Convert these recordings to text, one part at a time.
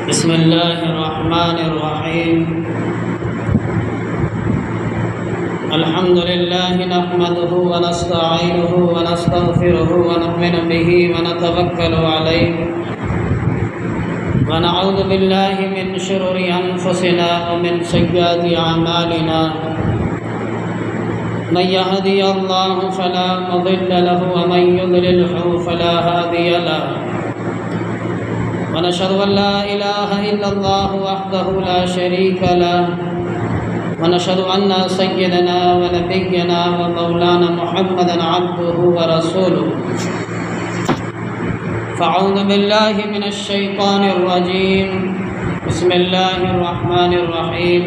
بسم اللہ الرحمن الرحیم الحمد للہ نحمده ونستعینه ونستغفره ونؤمن به ونتوکل علیہ ونعوذ باللہ من شرور انفسنا ومن سیئات اعمالنا من يهدي الله فلا مضل له ومن يضلل فلا هادي له ونشهد أن لا إله إلا الله وحده لا شريك له ونشهد أن سيدنا ونبينا ومولانا محمدا عبده ورسوله فأعوذ بالله من الشيطان الرجيم بسم الله الرحمن الرحيم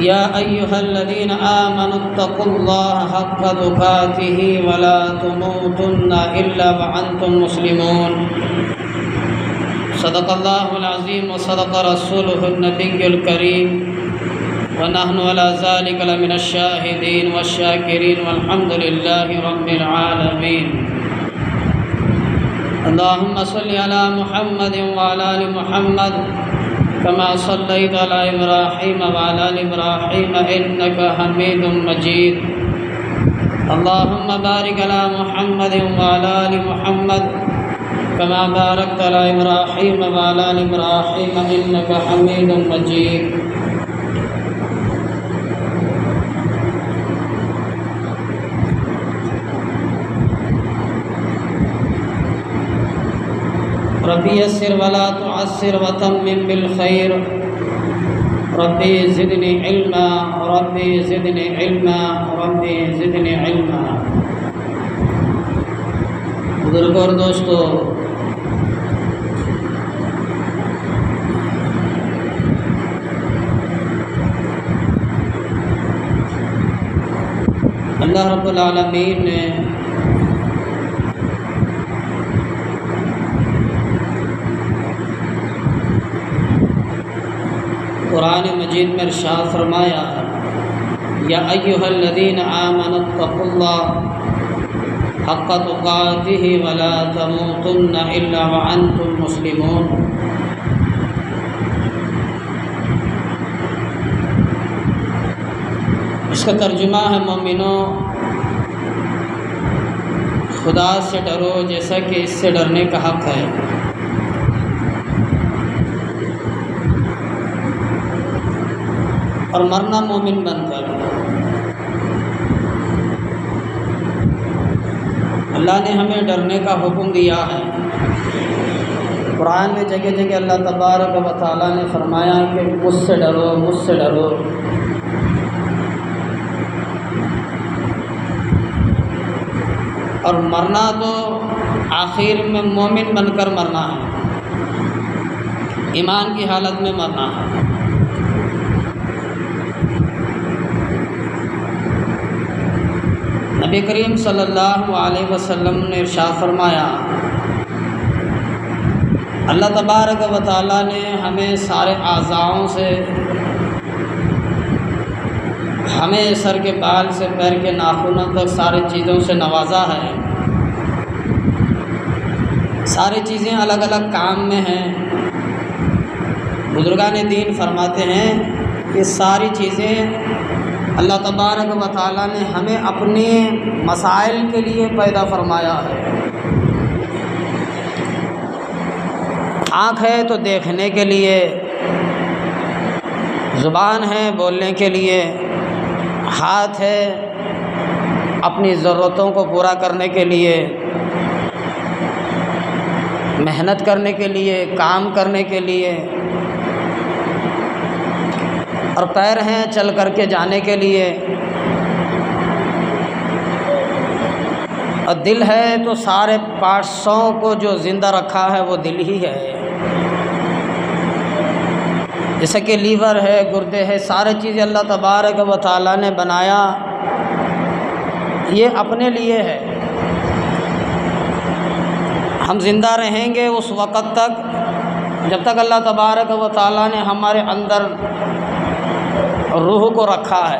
يا أيها الذين آمنوا اتقوا الله حق تقاته ولا تموتن إلا وأنتم مسلمون صدق الله العظيم وصدق رسوله النبي الكريم ونحن على ذلك لمن الشاهدين والشاكرين والحمد لله رب العالمين اللهم صل على محمد وعلى آل محمد كما صليت على إبراهيم وعلى آل إبراهيم إنك حميد مجيد اللهم بارك على محمد وعلى آل محمد كما باركت على إبراهيم وعلى آل إبراهيم إنك حميد مجيد ربي يسر ولا تعسر وتمم بالخير ربي زدني علما ربي زدني علما ربي زدنی علما۔ بزرگوں اور دوستو، اللہ رب العالمین نے قرآن مجید میں ارشاد فرمایا، یا ایھا الذین آمنوا اتقوا اللہ حق تقاتہ ولا تموتن الا وانتم مسلمون۔ اس کا ترجمہ ہے، مومنوں خدا سے ڈرو جیسا کہ اس سے ڈرنے کا حق ہے۔ اور مرنا مومن بن کر۔ اللہ نے ہمیں ڈرنے کا حکم دیا ہے۔ قرآن میں جگہ جگہ اللہ تبارک و تعالیٰ نے فرمایا کہ مجھ سے ڈرو، مجھ سے ڈرو۔ اور مرنا تو آخر میں مومن بن کر مرنا ہے، ایمان کی حالت میں مرنا ہے۔ نبی کریم صلی اللہ علیہ وسلم نے ارشاد فرمایا، اللہ تبارک و تعالیٰ نے ہمیں سارے اعضاؤں سے، ہمیں سر کے بال سے پیر کے ناخنوں تک ساری چیزوں سے نوازا ہے۔ ساری چیزیں الگ الگ کام میں ہیں۔ بزرگان دین فرماتے ہیں کہ ساری چیزیں اللہ تبارک و تعالیٰ نے ہمیں اپنے مسائل کے لیے پیدا فرمایا ہے۔ آنکھ ہے تو دیکھنے کے لیے، زبان ہے بولنے کے لیے، ہاتھ ہے اپنی ضرورتوں کو پورا کرنے کے لیے، محنت کرنے کے لیے، کام کرنے کے لیے، اور پیر ہیں چل کر کے جانے کے لیے، اور دل ہے تو سارے پارٹسوں کو جو زندہ رکھا ہے وہ دل ہی ہے۔ جیسے کہ لیور ہے، گردے ہے، سارے چیزیں اللہ تبارک و تعالیٰ نے بنایا، یہ اپنے لیے ہے۔ ہم زندہ رہیں گے اس وقت تک جب تک اللہ تبارک و تعالیٰ نے ہمارے اندر روح کو رکھا ہے۔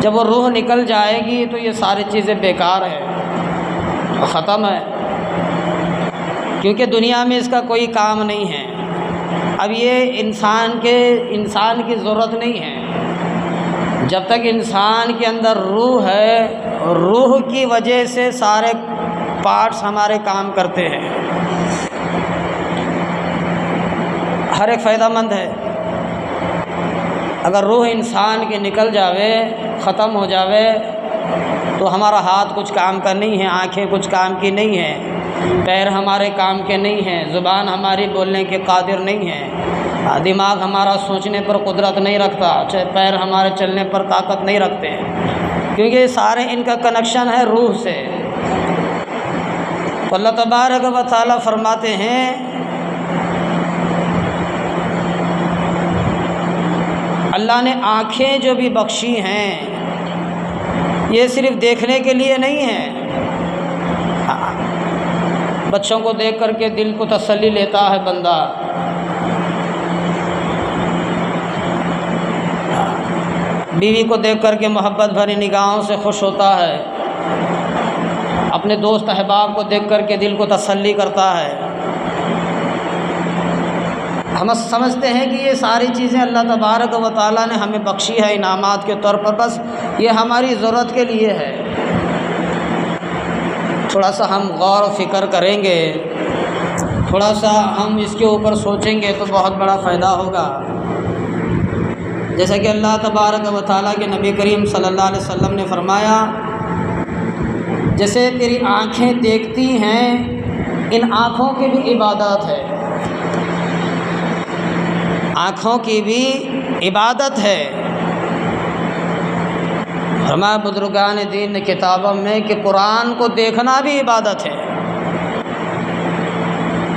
جب وہ روح نکل جائے گی تو یہ ساری چیزیں بیکار ہیں، ختم ہے۔ کیونکہ دنیا میں اس کا کوئی کام نہیں ہے۔ اب یہ انسان کی ضرورت نہیں ہے۔ جب تک انسان کے اندر روح ہے، روح کی وجہ سے سارے پارٹس ہمارے کام کرتے ہیں، ہر ایک فائدہ مند ہے۔ اگر روح انسان کی نکل جاوے، ختم ہو جاوے، تو ہمارا ہاتھ کچھ کام کا نہیں ہے، آنکھیں کچھ کام کی نہیں ہیں، پیر ہمارے کام کے نہیں ہیں، زبان ہماری بولنے کے قادر نہیں ہے، دماغ ہمارا سوچنے پر قدرت نہیں رکھتا، پیر ہمارے چلنے پر طاقت نہیں رکھتے، کیونکہ سارے ان کا کنیکشن ہے روح سے۔ تو اللہ تبارک و تعالیٰ فرماتے ہیں اللہ نے آنکھیں جو بھی بخشی ہیں یہ صرف دیکھنے کے لیے نہیں ہیں۔ بچوں کو دیکھ کر کے دل کو تسلی لیتا ہے بندہ، بیوی کو دیکھ کر کے محبت بھری نگاہوں سے خوش ہوتا ہے، اپنے دوست احباب کو دیکھ کر کے دل کو تسلی کرتا ہے۔ ہم سمجھتے ہیں کہ یہ ساری چیزیں اللہ تبارک و تعالیٰ نے ہمیں بخشی ہے انعامات کے طور پر، بس یہ ہماری ضرورت کے لیے ہے۔ تھوڑا سا ہم غور و فکر کریں گے، تھوڑا سا ہم اس کے اوپر سوچیں گے تو بہت بڑا فائدہ ہوگا۔ جیسا کہ اللہ تبارک و تعالیٰ کے نبی کریم صلی اللہ علیہ وسلم نے فرمایا، جیسے تیری آنکھیں دیکھتی ہیں، ان آنکھوں کی بھی عبادت ہے، آنکھوں کی بھی عبادت ہے۔ ہمارے بزرگان دین نے کتابوں میں کہ قرآن کو دیکھنا بھی عبادت ہے۔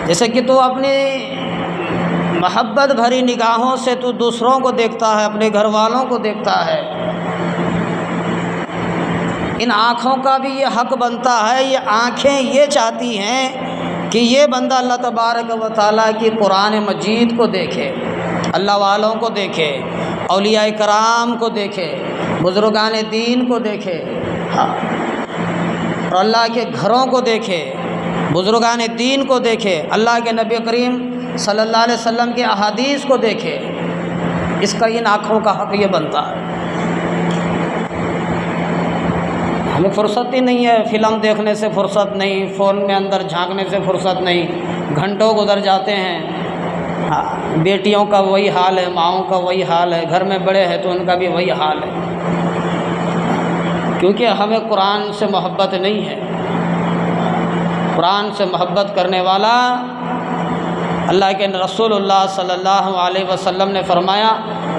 جیسے کہ تو اپنی محبت بھری نگاہوں سے تو دوسروں کو دیکھتا ہے، اپنے گھر والوں کو دیکھتا ہے، ان آنکھوں کا بھی یہ حق بنتا ہے، یہ آنکھیں یہ چاہتی ہیں کہ یہ بندہ اللہ تبارک و تعالیٰ کی قرآن مجید کو دیکھے، اللہ والوں کو دیکھے، اولیاء کرام کو دیکھے، بزرگان دین کو دیکھے، اور اللہ کے گھروں کو دیکھے، بزرگان دین کو دیکھے، اللہ کے نبی کریم صلی اللہ علیہ وسلم کے احادیث کو دیکھے۔ اس کا ان آنکھوں کا حق یہ بنتا ہے۔ ہمیں فرصت ہی نہیں ہے، فلم دیکھنے سے فرصت نہیں، فون میں اندر جھانکنے سے فرصت نہیں، گھنٹوں گزر جاتے ہیں۔ بیٹیوں کا وہی حال ہے، ماؤں کا وہی حال ہے، گھر میں بڑے ہیں تو ان کا بھی وہی حال ہے، کیونکہ ہمیں قرآن سے محبت نہیں ہے۔ قرآن سے محبت کرنے والا، اللہ کے رسول اللہ صلی اللہ علیہ وسلم نے فرمایا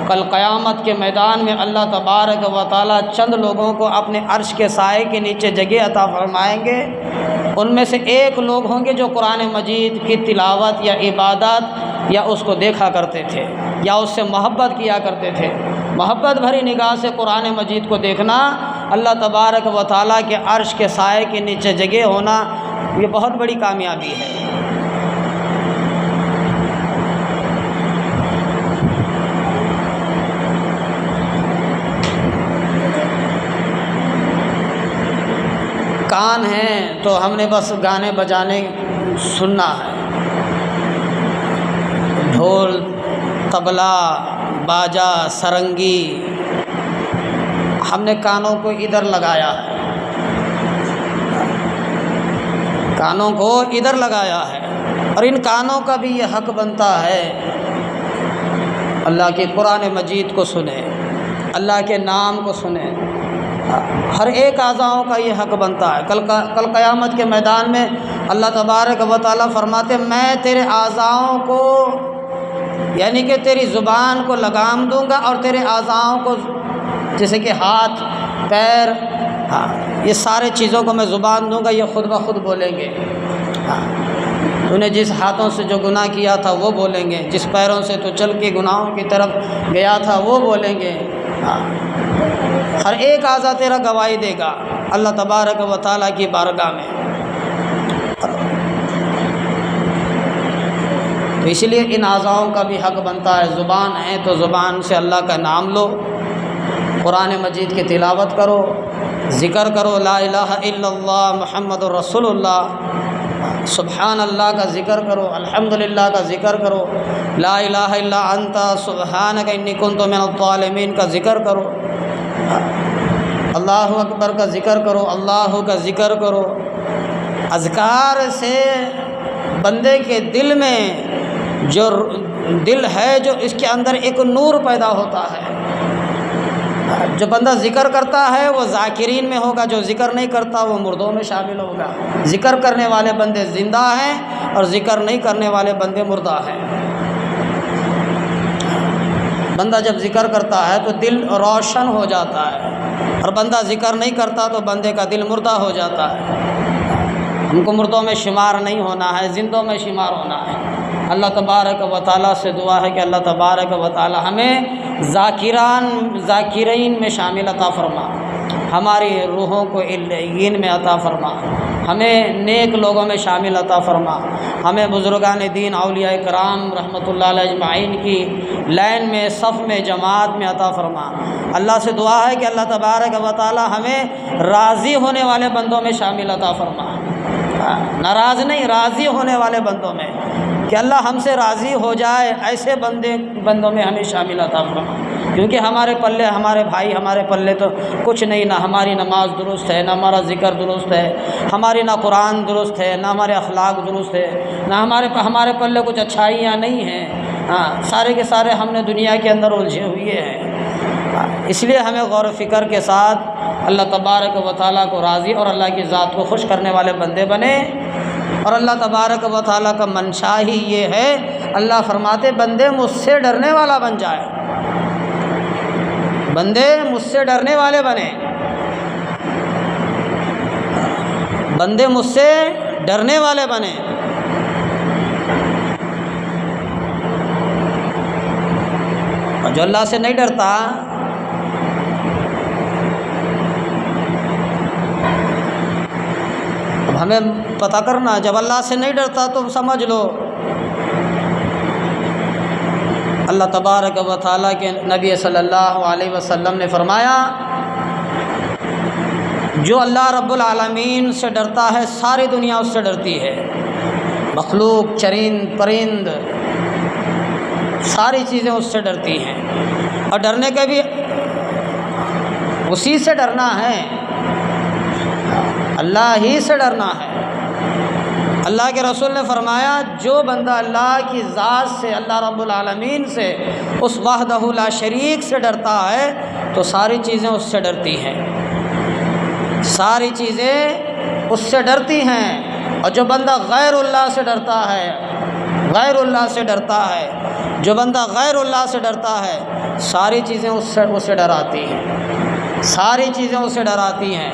کل قیامت کے میدان میں اللہ تبارک و تعالیٰ چند لوگوں کو اپنے عرش کے سائے کے نیچے جگہ عطا فرمائیں گے، ان میں سے ایک لوگ ہوں گے جو قرآن مجید کی تلاوت یا عبادت یا اس کو دیکھا کرتے تھے یا اس سے محبت کیا کرتے تھے۔ محبت بھری نگاہ سے قرآن مجید کو دیکھنا، اللہ تبارک و تعالیٰ کے عرش کے سائے کے نیچے جگہ ہونا، یہ بہت بڑی کامیابی ہے۔ کان ہیں تو ہم نے بس گانے بجانے سننا ہے، ڈھول، طبلہ، باجا، سرنگی، ہم نے کانوں کو ادھر لگایا ہے، کانوں کو ادھر لگایا ہے، اور ان کانوں کا بھی یہ حق بنتا ہے اللہ کے قرآن مجید کو سنیں، اللہ کے نام کو سنیں۔ ہر ایک اعضاؤں کا یہ حق بنتا ہے۔ کل قیامت کے میدان میں اللہ تبارک و تعالیٰ فرماتے میں تیرے اعضاؤں کو، یعنی کہ تیری زبان کو لگام دوں گا، اور تیرے اعضاؤں کو جیسے کہ ہاتھ، پیر، یہ سارے چیزوں کو میں زبان دوں گا، یہ خود بخود بولیں گے۔ تو نے جس ہاتھوں سے جو گناہ کیا تھا وہ بولیں گے، جس پیروں سے تو چل کے گناہوں کی طرف گیا تھا وہ بولیں گے۔ ہر ایک اعضا تیرا گواہی دے گا اللہ تبارک و تعالیٰ کی بارگاہ میں۔ تو اس لیے ان اعضاؤں کا بھی حق بنتا ہے۔ زبان ہے تو زبان سے اللہ کا نام لو، قرآن مجید کی تلاوت کرو، ذکر کرو، لا الہ الا اللہ محمد الرسول اللہ، سبحان اللہ کا ذکر کرو، الحمدللہ کا ذکر کرو، لا الہ الا انت سبحانک انی کنت من الظالمین کا ذکر کرو، اللہ اکبر کا ذکر کرو، اللہ کا ذکر کرو۔ اذکار سے بندے کے دل میں جو دل ہے، جو اس کے اندر ایک نور پیدا ہوتا ہے۔ جو بندہ ذکر کرتا ہے وہ ذاکرین میں ہوگا، جو ذکر نہیں کرتا وہ مردوں میں شامل ہوگا۔ ذکر کرنے والے بندے زندہ ہیں اور ذکر نہیں کرنے والے بندے مردہ ہیں۔ بندہ جب ذکر کرتا ہے تو دل روشن ہو جاتا ہے، اور بندہ ذکر نہیں کرتا تو بندے کا دل مردہ ہو جاتا ہے۔ ہم کو مردوں میں شمار نہیں ہونا ہے، زندوں میں شمار ہونا ہے۔ اللہ تبارک و تعالیٰ سے دعا ہے کہ اللہ تبارک و تعالیٰ ہمیں ذاکرین میں شامل عطا فرما، ہماری روحوں کو علیین میں عطا فرما، ہمیں نیک لوگوں میں شامل عطا فرما، ہمیں بزرگان دین اولیاء کرام رحمۃ اللہ علیہ اجمعین کی لائن میں، صف میں، جماعت میں عطا فرما۔ اللہ سے دعا ہے کہ اللہ تبارک و تعالیٰ ہمیں راضی ہونے والے بندوں میں شامل عطا فرما، ناراض نہیں، راضی ہونے والے بندوں میں، کہ اللہ ہم سے راضی ہو جائے، ایسے بندوں میں ہمیں شامل عطا فرما۔ کیونکہ ہمارے پلے، ہمارے بھائی، ہمارے پلے تو کچھ نہیں، نہ ہماری نماز درست ہے، نہ ہمارا ذکر درست ہے، ہماری نہ قرآن درست ہے، نہ ہمارے اخلاق درست ہے، نہ ہمارے پلے کچھ اچھائیاں نہیں ہیں۔ سارے کے سارے ہم نے دنیا کے اندر الجھے ہوئے ہیں۔ اس لیے ہمیں غور و فکر کے ساتھ اللہ تبارک و تعالیٰ کو راضی اور اللہ کی ذات کو خوش کرنے والے بندے بنے۔ اور اللہ تبارک و تعالیٰ کا منشا ہی یہ ہے، اللہ فرماتے بندے مجھ سے ڈرنے والا بن جائے، بندے مجھ سے ڈرنے والے بنے، بندے مجھ سے ڈرنے والے بنے۔ اور جو اللہ سے نہیں ڈرتا، اب ہمیں پتہ کرنا، جب اللہ سے نہیں ڈرتا تو سمجھ لو اللہ تبارک و تعالیٰ کے نبی صلی اللہ علیہ وسلم نے فرمایا، جو اللہ رب العالمین سے ڈرتا ہے ساری دنیا اس سے ڈرتی ہے، مخلوق، چرند پرند، ساری چیزیں اس سے ڈرتی ہیں۔ اور ڈرنے کا بھی اسی سے ڈرنا ہے، اللہ ہی سے ڈرنا ہے۔ اللہ کے رسول نے فرمایا، جو بندہ اللہ کی ذات سے، اللہ رب العالمین سے، اس وحدہ لا شریک سے ڈرتا ہے تو ساری چیزیں اس سے ڈرتی ہیں، ساری چیزیں اس سے ڈرتی ہیں۔ اور جو بندہ غیر اللہ سے ڈرتا ہے، غیر اللہ سے ڈرتا ہے، جو بندہ غیر اللہ سے ڈرتا ہے، ساری چیزیں اسے ڈراتی ہیں، ساری چیزیں اسے ڈراتی ہیں۔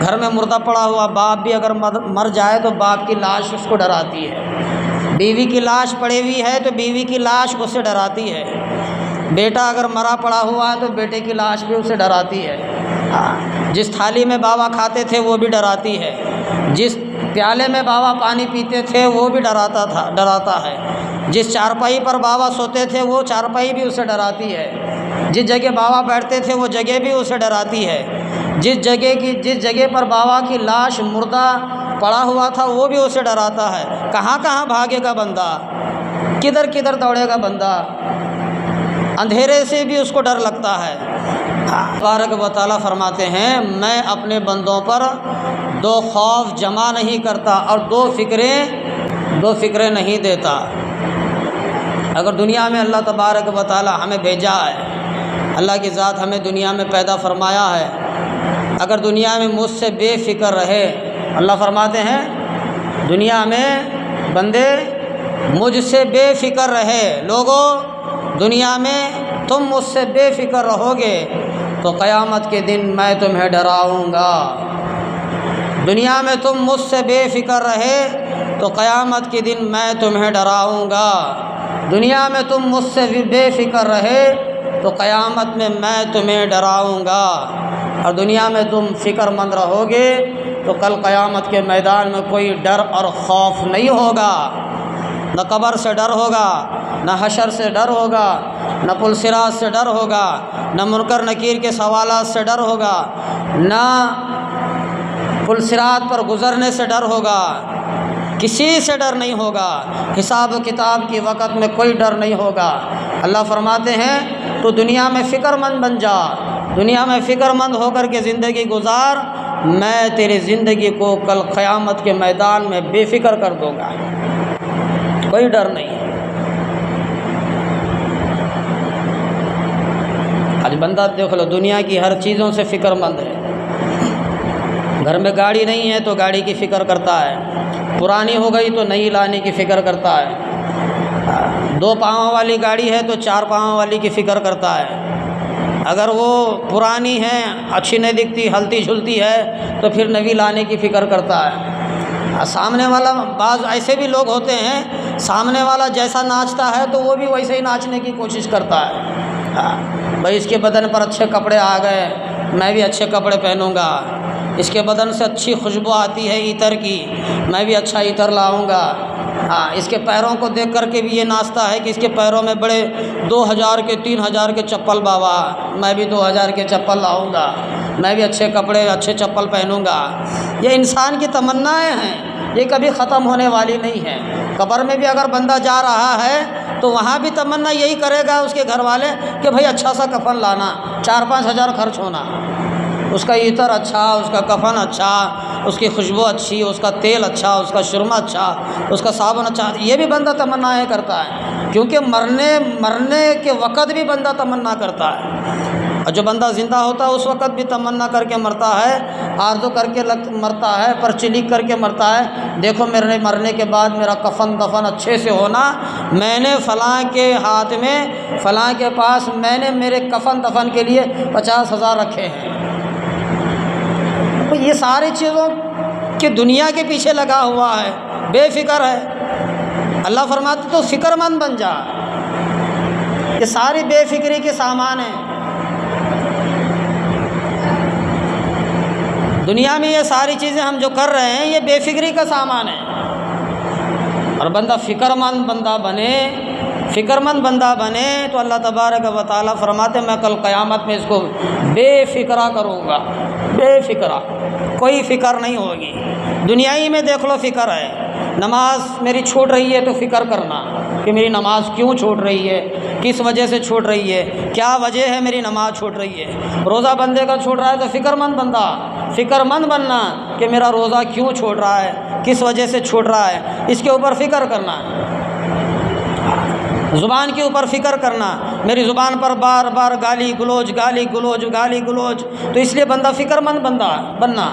گھر میں مردہ پڑا ہوا باپ بھی اگر مر جائے تو باپ کی لاش اس کو ڈراتی ہے، بیوی کی لاش پڑی ہوئی ہے تو بیوی کی لاش اسے ڈراتی ہے، بیٹا اگر مرا پڑا ہوا ہے تو بیٹے کی لاش بھی اسے ڈراتی ہے، جس تھالی میں بابا کھاتے تھے وہ بھی ڈراتی ہے، جس پیالے میں بابا پانی پیتے تھے وہ بھی ڈراتا ہے، جس چارپائی پر بابا سوتے تھے وہ چارپائی بھی اسے ڈراتی ہے، جس جگہ بابا بیٹھتے تھے وہ جگہ بھی اسے ڈراتی ہے، جس جگہ پر بابا کی لاش مردہ پڑا ہوا تھا وہ بھی اسے ڈراتا ہے۔ کہاں کہاں بھاگے گا بندہ، کدھر کدھر دوڑے گا بندہ، اندھیرے سے بھی اس کو ڈر لگتا ہے۔ تبارک و تعالیٰ فرماتے ہیں، میں اپنے بندوں پر دو خوف جمع نہیں کرتا اور دو فکریں نہیں دیتا۔ اگر دنیا میں اللہ تبارک و تعالیٰ ہمیں بھیجا ہے، اللہ کی ذات ہمیں دنیا میں پیدا فرمایا ہے، اگر دنیا میں مجھ سے بے فکر رہے، اللہ فرماتے ہیں دنیا میں بندے مجھ سے بے فکر رہے، لوگوں دنیا میں تم مجھ سے بے فکر رہو گے تو قیامت کے دن میں تمہیں ڈراؤں گا۔ دنیا میں تم مجھ سے بے فکر رہے تو قیامت کے دن میں تمہیں ڈراؤں گا۔ دنیا میں تم مجھ سے بے فکر رہے تو قیامت میں میں تمہیں ڈراؤں گا، اور دنیا میں تم فکر مند رہو گے تو کل قیامت کے میدان میں کوئی ڈر اور خوف نہیں ہوگا، نہ قبر سے ڈر ہوگا، نہ حشر سے ڈر ہوگا، نہ پل صراط سے ڈر ہوگا، نہ منکر نکیر کے سوالات سے ڈر ہوگا، نہ پل صراط پر گزرنے سے ڈر ہوگا، کسی سے ڈر نہیں ہوگا، حساب و کتاب کے وقت میں کوئی ڈر نہیں ہوگا۔ اللہ فرماتے ہیں تو دنیا میں فکر مند بن جا، دنیا میں فکر مند ہو کر کے زندگی گزار، میں تیری زندگی کو کل قیامت کے میدان میں بے فکر کر دوں گا، کوئی ڈر نہیں ہے۔ آج بندہ دیکھ لو دنیا کی ہر چیزوں سے فکر مند ہے، گھر میں گاڑی نہیں ہے تو گاڑی کی فکر کرتا ہے، پرانی ہو گئی تو نئی لانے کی فکر کرتا ہے، 2 پاؤں والی گاڑی ہے تو 4 پاؤں والی کی فکر کرتا ہے، اگر وہ پرانی ہے اچھی نہیں دکھتی ہلتی جھلتی ہے تو پھر نئی لانے کی فکر کرتا ہے۔ سامنے والا، بعض ایسے بھی لوگ ہوتے ہیں سامنے والا جیسا ناچتا ہے تو وہ بھی ویسے ہی ناچنے کی کوشش کرتا ہے، بھائی اس کے بدن پر اچھے کپڑے آ گئے میں بھی اچھے کپڑے پہنوں گا، اس کے بدن سے اچھی خوشبو آتی ہے عطر کی میں بھی اچھا عطر لاؤں گا، اس کے پیروں کو دیکھ کر کے بھی یہ ناچتا ہے کہ اس کے پیروں میں بڑے 2000 کے 3000 کے چپل بابا، میں بھی 2000 کے چپل لاؤں گا، میں بھی اچھے کپڑے اچھے چپل پہنوں گا۔ یہ انسان کی تمنائیں ہیں، یہ کبھی ختم ہونے والی نہیں ہے۔ قبر میں بھی اگر بندہ جا رہا ہے تو وہاں بھی تمنا یہی کرے گا اس کے گھر والے کہ بھائی اچھا سا کفن لانا، 4-5 ہزار خرچ ہونا، اس کا عطر اچھا، اس کا کفن اچھا، اس کی خوشبو اچھی، اس کا تیل اچھا، اس کا سرما اچھا، اس کا صابن اچھا، یہ بھی بندہ تمنائیں کرتا ہے، کیونکہ مرنے کے وقت بھی بندہ تمنا کرتا ہے، اور جو بندہ زندہ ہوتا ہے اس وقت بھی تمنا کر کے مرتا ہے، آرزو کر کے مرتا ہے، پرچی لکھ کر کے مرتا ہے، دیکھو میرے مرنے کے بعد میرا کفن دفن اچھے سے ہونا، میں نے فلاں کے ہاتھ میں فلاں کے پاس میں نے میرے کفن دفن کے لیے 50,000 رکھے ہیں۔ تو یہ ساری چیزوں کہ دنیا کے پیچھے لگا ہوا ہے، بے فکر ہے۔ اللہ فرماتے تو فکر مند بن جا، یہ ساری بے فکری کے سامان ہیں۔ دنیا میں یہ ساری چیزیں ہم جو کر رہے ہیں یہ بے فکری کا سامان ہے، اور بندہ فکر مند بندہ بنے، فکر مند بندہ بنے تو اللہ تبارک و تعالیٰ فرماتے میں کل قیامت میں اس کو بے فکرہ کروں گا، بے فکرہ، کوئی فکر نہیں ہوگی۔ دنیا ہی میں دیکھ لو فکر ہے، نماز میری چھوٹ رہی ہے تو فکر کرنا کہ میری نماز کیوں چھوٹ رہی ہے، کس وجہ سے چھوٹ رہی ہے، کیا وجہ ہے میری نماز چھوٹ رہی ہے۔ روزہ بندے کا چھوٹ رہا ہے تو فکر مند بندہ، فکر مند بننا کہ میرا روزہ کیوں چھوٹ رہا ہے، کس وجہ سے چھوٹ رہا ہے، اس کے اوپر فکر کرنا۔ زبان کے اوپر فکر کرنا، میری زبان پر بار بار گالی گلوچ گالی گلوچ گالی گلوچ، تو اس لیے بندہ فکر مند بندہ بننا۔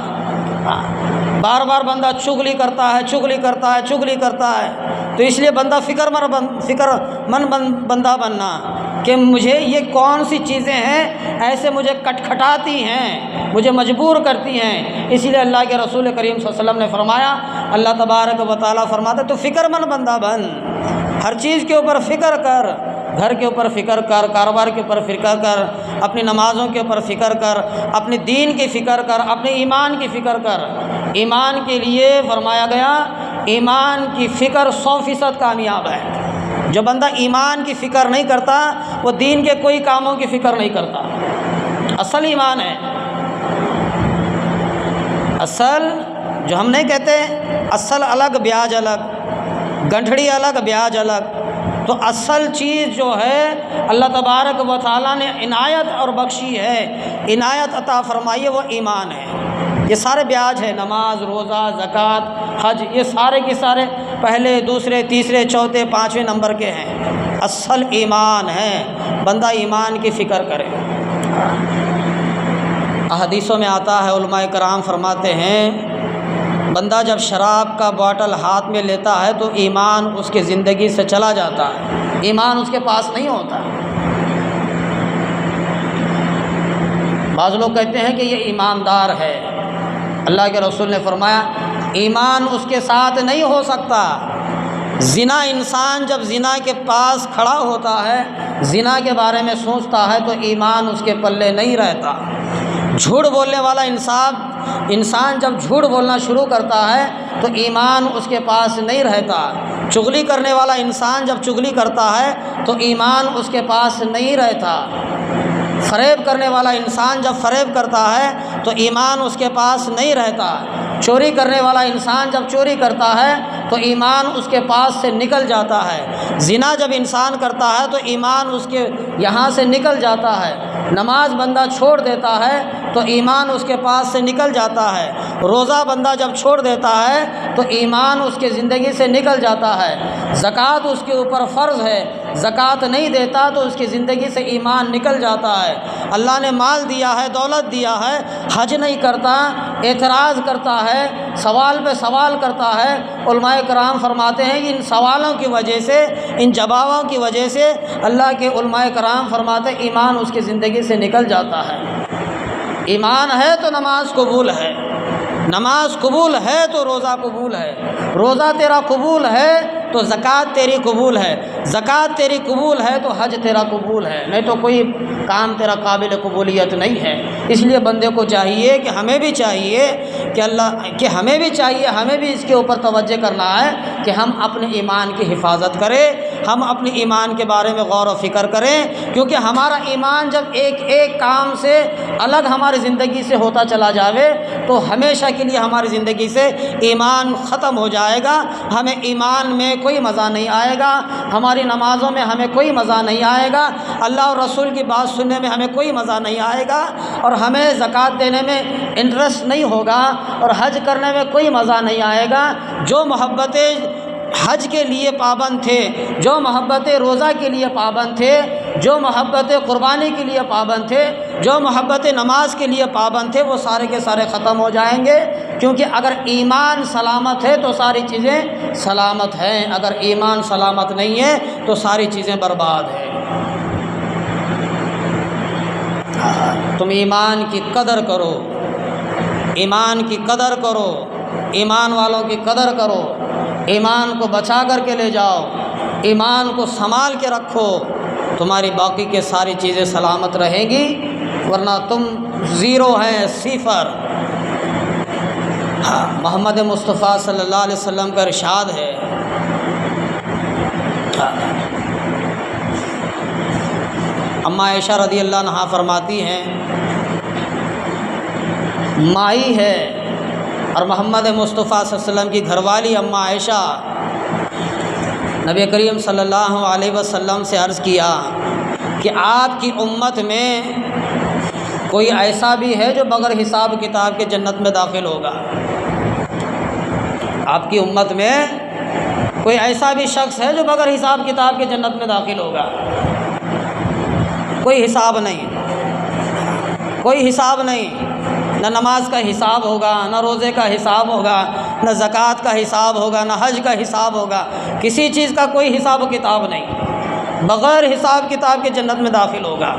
بار بار بندہ چغلی کرتا ہے چغلی کرتا ہے چغلی کرتا ہے، تو اس لیے بندہ فکر مند بندہ بننا کہ مجھے یہ کون سی چیزیں ہیں ایسے مجھے کھٹکھٹاتی ہیں، مجھے مجبور کرتی ہیں، اسی لیے اللہ کے رسول کریم صلی اللہ علیہ وسلم نے فرمایا، اللہ تبارک و تعالیٰ فرماتے تو فکر مند بندہ بن، ہر چیز کے اوپر فکر کر، گھر کے اوپر فکر کر، کاروبار کے اوپر فکر کر، اپنی نمازوں کے اوپر فکر کر، اپنے دین کی فکر کر، اپنے ایمان کی فکر کر۔ ایمان کے لیے فرمایا گیا ایمان کی فکر 100% کامیاب ہے۔ جو بندہ ایمان کی فکر نہیں کرتا وہ دین کے کوئی کاموں کی فکر نہیں کرتا۔ اصل ایمان ہے، اصل جو ہم نہیں کہتے اصل الگ بیاج الگ، گنٹھڑی الگ بیاج الگ، تو اصل چیز جو ہے اللہ تبارک و تعالیٰ نے عنایت اور بخشی ہے، عنایت عطا فرمائی ہے، وہ ایمان ہے۔ یہ سارے بیاج ہے، نماز، روزہ، زکوٰۃ، حج، یہ سارے کے سارے پہلے دوسرے تیسرے چوتھے پانچویں نمبر کے ہیں، اصل ایمان ہے، بندہ ایمان کی فکر کرے۔ احادیثوں میں آتا ہے، علماء کرام فرماتے ہیں بندہ جب شراب کا باٹل ہاتھ میں لیتا ہے تو ایمان اس کی زندگی سے چلا جاتا ہے، ایمان اس کے پاس نہیں ہوتا۔ بعض لوگ کہتے ہیں کہ یہ ایماندار ہے، اللہ کے رسول نے فرمایا ایمان اس کے ساتھ نہیں ہو سکتا۔ زنا انسان جب زنا کے پاس کھڑا ہوتا ہے، زنا کے بارے میں سوچتا ہے تو ایمان اس کے پلے نہیں رہتا۔ جھوٹ بولنے والا انسان جب جھوٹ بولنا شروع کرتا ہے تو ایمان اس کے پاس نہیں رہتا۔ چغلی کرنے والا انسان جب چغلی کرتا ہے تو ایمان اس کے پاس نہیں رہتا۔ فریب کرنے والا انسان جب فریب کرتا ہے تو ایمان اس کے پاس نہیں رہتا۔ چوری کرنے والا انسان جب چوری کرتا ہے تو ایمان اس کے پاس سے نکل جاتا ہے، زنا جب انسان کرتا ہے تو ایمان اس کے یہاں سے نکل جاتا ہے، نماز بندہ چھوڑ دیتا ہے تو ایمان اس کے پاس سے نکل جاتا ہے، روزہ بندہ جب چھوڑ دیتا ہے تو ایمان اس کے زندگی سے نکل جاتا ہے، زکوٰۃ اس کے اوپر فرض ہے، زکوٰۃ نہیں دیتا تو اس کی زندگی سے ایمان نکل جاتا ہے، اللہ نے مال دیا ہے، دولت دیا ہے، حج نہیں کرتا، اعتراض کرتا ہے، سوال پہ سوال کرتا ہے۔ علماء کرام فرماتے ہیں کہ ان سوالوں کی وجہ سے، ان جوابوں کی وجہ سے اللہ کے علماء کرام فرماتے ہیں ایمان اس کی زندگی سے نکل جاتا ہے۔ ایمان ہے تو نماز قبول ہے، نماز قبول ہے تو روزہ قبول ہے، روزہ تیرا قبول ہے تو زکوٰۃ تیری قبول ہے، زکوٰۃ تیری قبول ہے تو حج تیرا قبول ہے، نہیں تو کوئی کام تیرا قابل قبولیت نہیں ہے۔ اس لیے بندے کو چاہیے کہ ہمیں بھی چاہیے ہمیں بھی اس کے اوپر توجہ کرنا ہے کہ ہم اپنے ایمان کی حفاظت کریں، ہم اپنے ایمان کے بارے میں غور و فکر کریں، کیونکہ ہمارا ایمان جب ایک ایک کام سے الگ ہماری زندگی سے ہوتا چلا جاوے تو ہمیشہ کے لیے ہماری زندگی سے ایمان ختم ہو جائے گا، ہمیں ایمان میں کوئی مزہ نہیں آئے گا، ہماری نمازوں میں ہمیں کوئی مزہ نہیں آئے گا، اللہ اور رسول کی بات سننے میں ہمیں کوئی مزہ نہیں آئے گا، اور ہمیں زکوٰۃ دینے میں انٹرسٹ نہیں ہوگا، اور حج کرنے میں کوئی مزہ نہیں آئے گا۔ جو محبتیں حج کے لیے پابند تھے، جو محبت روزہ کے لیے پابند تھے، جو محبت قربانی کے لیے پابند تھے، جو محبت نماز کے لیے پابند تھے، وہ سارے کے سارے ختم ہو جائیں گے، کیونکہ اگر ایمان سلامت ہے تو ساری چیزیں سلامت ہیں، اگر ایمان سلامت نہیں ہے تو ساری چیزیں برباد ہیں۔ تم ایمان کی قدر کرو، ایمان کی قدر کرو، ایمان والوں کی قدر کرو، ایمان کو بچا کر کے لے جاؤ، ایمان کو سنبھال کے رکھو، تمہاری باقی کے ساری چیزیں سلامت رہیں گی، ورنہ تم زیرو ہیں، صفر۔ محمد مصطفیٰ صلی اللہ علیہ وسلم کا ارشاد ہے، اماں عائشہ رضی اللہ عنہا فرماتی ہیں، مائی ہے اور محمد مصطفیٰ صلی اللہ علیہ وسلم کی گھر والی اماں عائشہ نبی کریم صلی اللہ علیہ وسلم سے عرض کیا کہ آپ کی امت میں کوئی ایسا بھی ہے جو بغیر حساب کتاب کے جنت میں داخل ہوگا؟ آپ کی امت میں کوئی ایسا بھی شخص ہے جو بغیر حساب کتاب کے جنت میں داخل ہوگا؟ کوئی حساب نہیں، کوئی حساب نہیں، نہ نماز کا حساب ہوگا، نہ روزے کا حساب ہوگا، نہ زکوٰۃ کا حساب ہوگا، نہ حج کا حساب ہوگا، کسی چیز کا کوئی حساب و کتاب نہیں، بغیر حساب کتاب کے جنت میں داخل ہوگا۔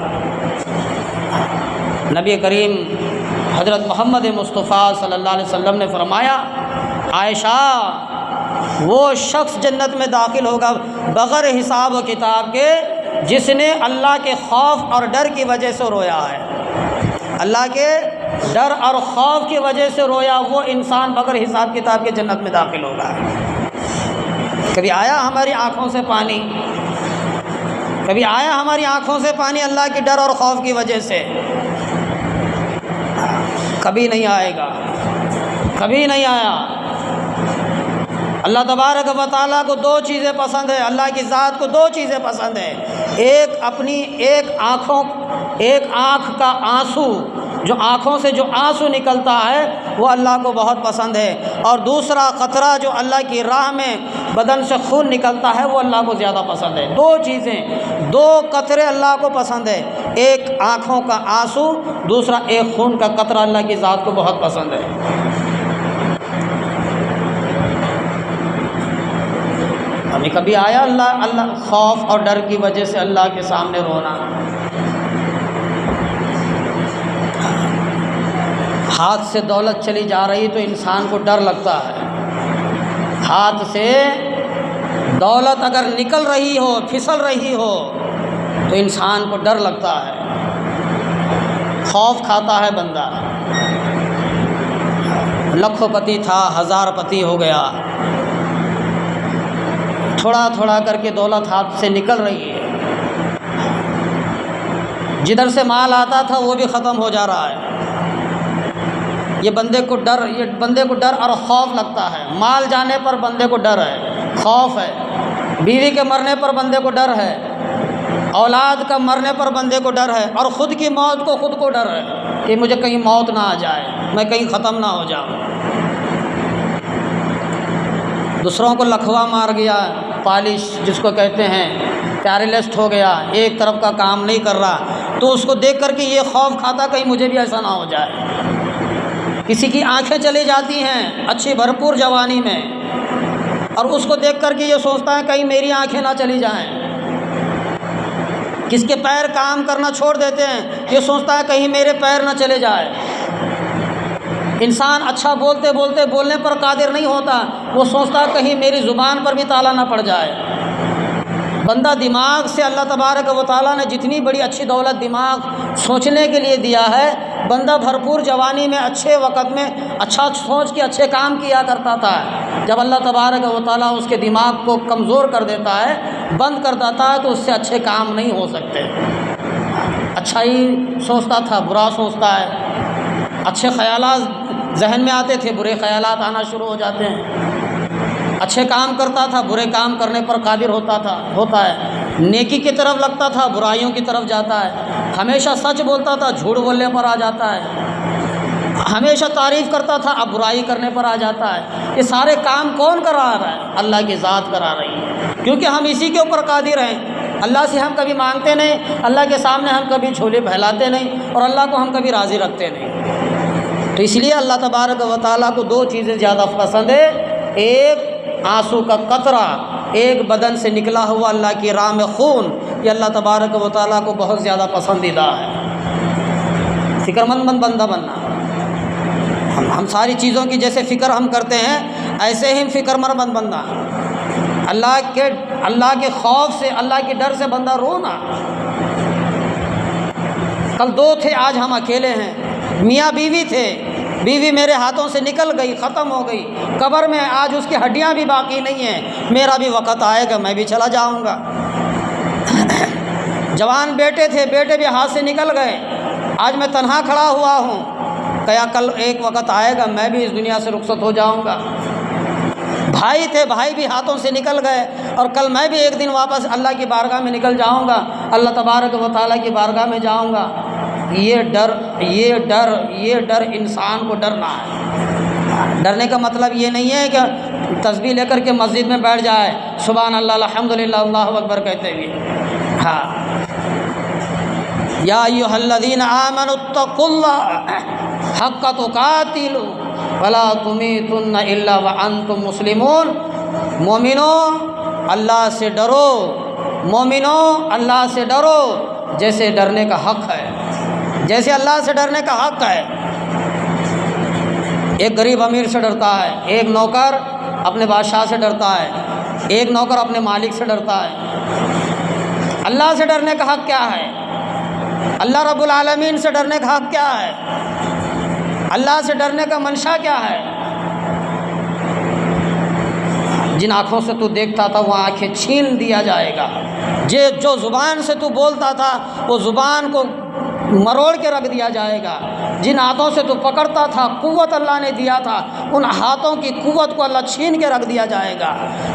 نبی کریم حضرت محمد مصطفیٰ صلی اللہ علیہ وسلم نے فرمایا، عائشہ وہ شخص جنت میں داخل ہوگا بغیر حساب و کتاب کے جس نے اللہ کے خوف اور ڈر کی وجہ سے رویا ہے، اللہ کے ڈر اور خوف کی وجہ سے رویا، وہ انسان بغیر حساب کتاب کے جنت میں داخل ہوگا۔ کبھی آیا ہماری آنکھوں سے پانی؟ کبھی آیا ہماری آنکھوں سے پانی اللہ کے ڈر اور خوف کی وجہ سے؟ کبھی نہیں آئے گا، کبھی نہیں آیا۔ اللہ تبارک و تعالیٰ کو دو چیزیں پسند ہے، اللہ کی ذات کو دو چیزیں پسند ہیں، ایک آنکھ کا آنسو، جو آنکھوں سے جو آنسو نکلتا ہے وہ اللہ کو بہت پسند ہے، اور دوسرا قطرہ جو اللہ کی راہ میں بدن سے خون نکلتا ہے وہ اللہ کو زیادہ پسند ہے۔ دو چیزیں، دو قطرے اللہ کو پسند ہے، ایک آنکھوں کا آنسو، دوسرا ایک خون کا قطرہ اللہ کی ذات کو بہت پسند ہے۔ ابھی کبھی آیا اللہ خوف اور ڈر کی وجہ سے اللہ کے سامنے رونا؟ ہاتھ سے دولت چلی جا رہی تو انسان کو ڈر لگتا ہے، ہاتھ سے دولت اگر نکل رہی ہو، پھسل رہی ہو تو انسان کو ڈر لگتا ہے، خوف کھاتا ہے بندہ۔ لاکھوں پتی تھا، ہزار پتی ہو گیا، تھوڑا تھوڑا کر کے دولت ہاتھ سے نکل رہی ہے، جدھر سے مال آتا تھا وہ بھی ختم ہو جا رہا ہے۔ یہ بندے کو ڈر اور خوف لگتا ہے۔ مال جانے پر بندے کو ڈر ہے، خوف ہے، بیوی کے مرنے پر بندے کو ڈر ہے، اولاد کا مرنے پر بندے کو ڈر ہے، اور خود کی موت کو خود کو ڈر ہے کہ مجھے کہیں موت نہ آ جائے، میں کہیں ختم نہ ہو جاؤں۔ دوسروں کو لکھوا مار گیا، پالش جس کو کہتے ہیں، پیرالسٹ ہو گیا، ایک طرف کا کام نہیں کر رہا، تو اس کو دیکھ کر کے یہ خوف کھاتا کہیں مجھے بھی ایسا نہ ہو جائے۔ کسی کی آنکھیں چلی جاتی ہیں اچھی بھرپور جوانی میں، اور اس کو دیکھ کر کے یہ سوچتا ہے کہیں میری آنکھیں نہ چلی جائیں۔ کس کے پیر کام کرنا چھوڑ دیتے ہیں، یہ سوچتا ہے کہیں میرے پیر نہ چلے جائے۔ انسان اچھا بولتے بولتے بولنے پر قادر نہیں ہوتا، وہ سوچتا ہے کہیں میری زبان پر بھی تالا نہ پڑ جائے۔ بندہ دماغ سے اللہ تبارک و تعالیٰ نے جتنی بڑی اچھی دولت دماغ سوچنے کے لیے دیا ہے، بندہ بھرپور جوانی میں اچھے وقت میں اچھا سوچ کے اچھے کام کیا کرتا تھا۔ جب اللہ تبارک و تعالیٰ اس کے دماغ کو کمزور کر دیتا ہے، بند کر دیتا ہے، تو اس سے اچھے کام نہیں ہو سکتے۔ اچھا ہی سوچتا تھا برا سوچتا ہے، اچھے خیالات ذہن میں آتے تھے، برے خیالات آنا شروع ہو جاتے ہیں۔ اچھے کام کرتا تھا، برے کام کرنے پر قادر ہوتا ہے۔ نیکی کی طرف لگتا تھا، برائیوں کی طرف جاتا ہے۔ ہمیشہ سچ بولتا تھا، جھوٹ بولنے پر آ جاتا ہے۔ ہمیشہ تعریف کرتا تھا، اب برائی کرنے پر آ جاتا ہے۔ یہ سارے کام کون کرا رہا ہے؟ اللہ کی ذات کرا رہی ہے، کیونکہ ہم اسی کے اوپر قادر ہیں۔ اللہ سے ہم کبھی مانگتے نہیں، اللہ کے سامنے ہم کبھی جھولے پھیلاتے نہیں، اور اللہ کو ہم کبھی راضی رکھتے نہیں۔ تو اس لیے اللہ تبارک و تعالیٰ کو دو چیزیں زیادہ پسند ہے، ایک آنسو کا قطرہ، ایک بدن سے نکلا ہوا اللہ کی راہ میں خون، یہ اللہ تبارک و تعالیٰ کو بہت زیادہ پسندیدہ ہے۔ فکر مند بندہ بننا، ہم ساری چیزوں کی جیسے فکر ہم کرتے ہیں، ایسے ہی فکر مند بننا۔ اللہ کے خوف سے، اللہ کے ڈر سے بندہ رونا۔ کل دو تھے، آج ہم اکیلے ہیں۔ میاں بیوی تھے، بیوی میرے ہاتھوں سے نکل گئی، ختم ہو گئی، قبر میں آج اس کی ہڈیاں بھی باقی نہیں ہیں۔ میرا بھی وقت آئے گا، میں بھی چلا جاؤں گا۔ جوان بیٹے تھے، بیٹے بھی ہاتھ سے نکل گئے، آج میں تنہا کھڑا ہوا ہوں، کیا کل ایک وقت آئے گا میں بھی اس دنیا سے رخصت ہو جاؤں گا۔ بھائی تھے، بھائی بھی ہاتھوں سے نکل گئے، اور کل میں بھی ایک دن واپس اللہ کی بارگاہ میں نکل جاؤں گا، اللہ تبارک و تعالیٰ کی بارگاہ میں جاؤں گا۔ یہ ڈر انسان کو ڈرنا ہے۔ ڈرنے کا مطلب یہ نہیں ہے کہ تسبیح لے کر کے مسجد میں بیٹھ جائے، سبحان اللہ الحمدللہ اللہ اکبر کہتے ہوئے۔ ہاں، یا ایھا الذین آمنوا اتقوا اللہ حق تقاتہ ولا تموتن الا وانتم مسلمون۔ مومنو اللہ سے ڈرو، مومنو اللہ سے ڈرو جیسے ڈرنے کا حق ہے، جیسے اللہ سے ڈرنے کا حق ہے۔ ایک غریب امیر سے ڈرتا ہے، ایک نوکر اپنے بادشاہ سے ڈرتا ہے، ایک نوکر اپنے مالک سے ڈرتا ہے۔ اللہ سے ڈرنے کا حق کیا ہے؟ اللہ رب العالمین سے ڈرنے کا حق کیا ہے؟ اللہ سے ڈرنے کا منشا کیا ہے؟ جن آنکھوں سے تو دیکھتا تھا وہ آنکھیں چھین دیا جائے گا، جو زبان سے تو بولتا تھا وہ زبان کو مروڑ کے رکھ دیا جائے گا، جن ہاتھوں سے تو پکڑتا تھا قوت اللہ نے دیا تھا، ان ہاتھوں کی قوت کو اللہ چھین کے رکھ دیا جائے گا،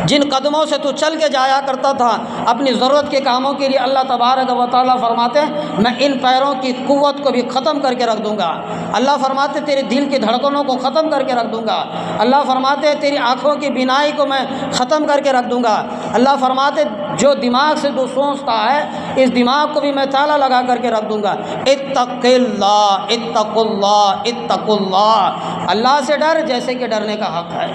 جن قدموں سے تو چل کے جایا کرتا تھا اپنی ضرورت کے کاموں کے لیے، اللہ تبارک و تعالیٰ فرماتے ہیں میں ان پیروں کی قوت کو بھی ختم کر کے رکھ دوں گا۔ اللہ فرماتے تیرے دل کی دھڑکنوں کو ختم کر کے رکھ دوں گا۔ اللہ فرماتے تیری آنکھوں کی بینائی کو میں ختم کر کے رکھ دوں گا۔ اللہ فرماتے جو دماغ سے تو سوچتا ہے اس دماغ کو بھی میں تالا لگا کر کے رکھ دوں گا۔ اتق اللہ اتق اللہ اتق اللہ، اللہ سے ڈر جیسے کہ ڈرنے کا حق ہے۔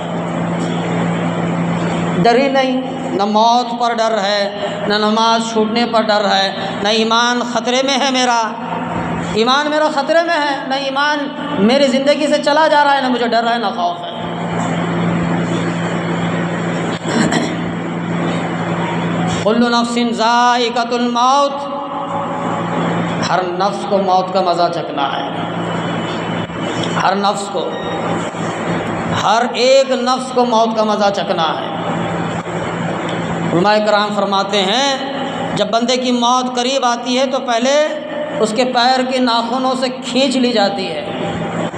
ڈر ہی نہیں، نہ موت پر ڈر ہے، نہ نماز چھوٹنے پر ڈر ہے، نہ ایمان خطرے میں ہے، میرا ایمان میرا خطرے میں ہے، نہ ایمان میری زندگی سے چلا جا رہا ہے، نہ مجھے ڈر ہے نہ خوف ہے۔ کل نفس ذائقۃ الموت، ہر نفس کو موت کا مزہ چکھنا ہے، ہر نفس کو، ہر ایک نفس کو موت کا مزہ چکھنا ہے۔ علماء کرام فرماتے ہیں جب بندے کی موت قریب آتی ہے تو پہلے اس کے پیر کے ناخنوں سے کھینچ لی جاتی ہے،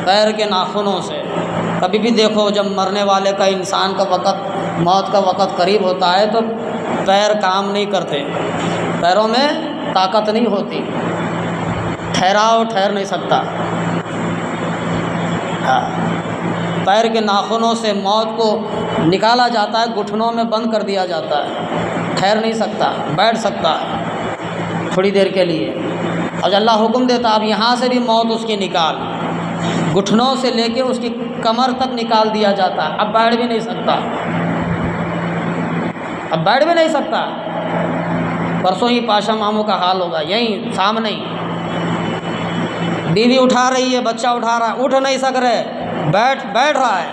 غیر کے ناخنوں سے۔ کبھی بھی دیکھو جب مرنے والے کا انسان کا وقت، موت کا وقت قریب ہوتا ہے تو پیر کام نہیں کرتے، پیروں میں طاقت نہیں ہوتی، ٹھہر نہیں سکتا۔ پیر کے ناخنوں سے موت کو نکالا جاتا ہے، گھٹنوں میں بند کر دیا جاتا ہے، ٹھہر نہیں سکتا، بیٹھ سکتا ہے تھوڑی دیر کے لیے، اور اللہ حکم دیتا اب یہاں سے بھی موت اس کی نکال، گھٹنوں سے لے کے اس کی کمر تک نکال دیا جاتا ہے، اب بیٹھ بھی نہیں سکتا، پرسوں ہی پاشا ماموں کا حال ہوگا، یہیں سامنے ہی بیوی اٹھا رہی ہے، بچہ اٹھا رہا ہے، اٹھ نہیں سک رہے، بیٹھ رہا ہے،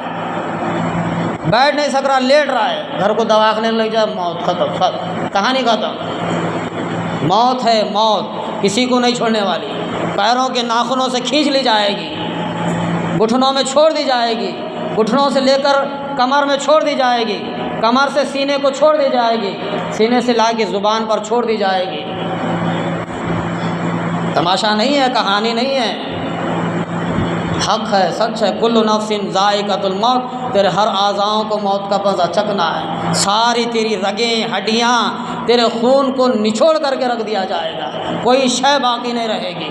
بیٹھ نہیں سک رہا، لیٹ رہا ہے، گھر کو دواخانے لگ جائے، موت ختم، سب کہانی ختم۔ موت ہے، موت کسی کو نہیں چھوڑنے والی، پیروں کے ناخنوں سے کھینچ لی جائے گی، گھٹنوں میں چھوڑ دی جائے گی، گھٹنوں سے لے کر کمر میں چھوڑ دی جائے گی، کمر سے سینے کو چھوڑ دی جائے گی، سینے سے لا کے زبان پر چھوڑ دی جائے گی۔ تماشا نہیں ہے، کہانی نہیں ہے، حق ہے، سچ ہے۔ کل نفس ذائقۃ الموت، تیرے ہر اعضاؤں کو موت کا مزہ چکھنا ہے، ساری تیری رگیں ہڈیاں تیرے خون کو نچوڑ کر کے رکھ دیا جائے گا، کوئی شے باقی نہیں رہے گی۔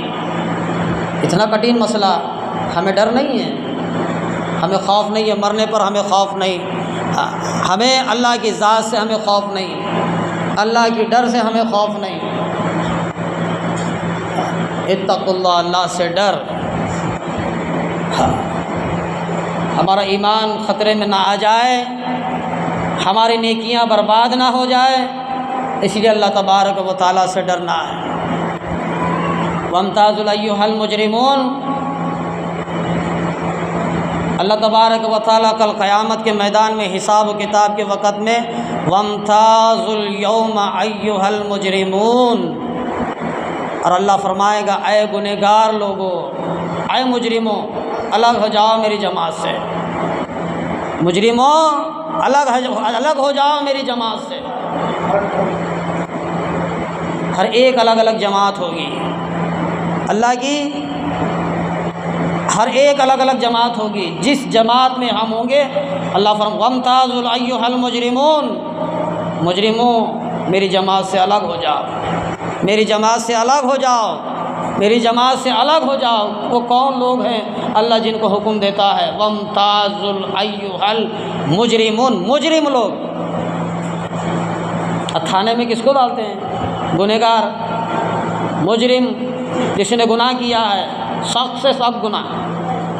اتنا کٹھن مسئلہ، ہمیں ڈر نہیں ہے، ہمیں خوف نہیں ہے مرنے پر، ہمیں خوف نہیں، ہمیں اللہ کی ذات سے ہمیں خوف نہیں، اللہ کی ڈر سے ہمیں خوف نہیں۔ اتقوا اللہ، اللہ سے ڈر، ہمارا ایمان خطرے میں نہ آ جائے، ہماری نیکیاں برباد نہ ہو جائے، اس لیے اللہ تبارک و تعالیٰ سے ڈرنا ہے۔ وامتازوا ایھا المجرمون، اللہ تبارک و تعالیٰ کل قیامت کے میدان میں حساب و کتاب کے وقت میں وامتازوا الیوم ایھا المجرمون، اور اللہ فرمائے گا اے گنہگار لوگو، اے مجرموں، الگ ہو جاؤ میری جماعت سے، مجرموں الگ ہو جاؤ میری جماعت سے۔ ہر ایک الگ الگ جماعت ہوگی، اللہ کی ہر ایک الگ الگ جماعت ہوگی، جس جماعت میں ہم ہوں گے اللہ فرمائے وامتازوا ایھا المجرمون، مجرموں میری جماعت سے الگ ہو جاؤ، میری جماعت سے الگ ہو جاؤ، میری جماعت سے الگ ہو جاؤ۔ وہ کون لوگ ہیں؟ اللہ جن کو حکم دیتا ہے وامتازوا ایھا المجرمون، مجرم لوگ۔ تھانے میں کس کو ڈالتے ہیں؟ گنہگار، مجرم، جس نے گناہ کیا ہے، سخت سے سخت گناہ،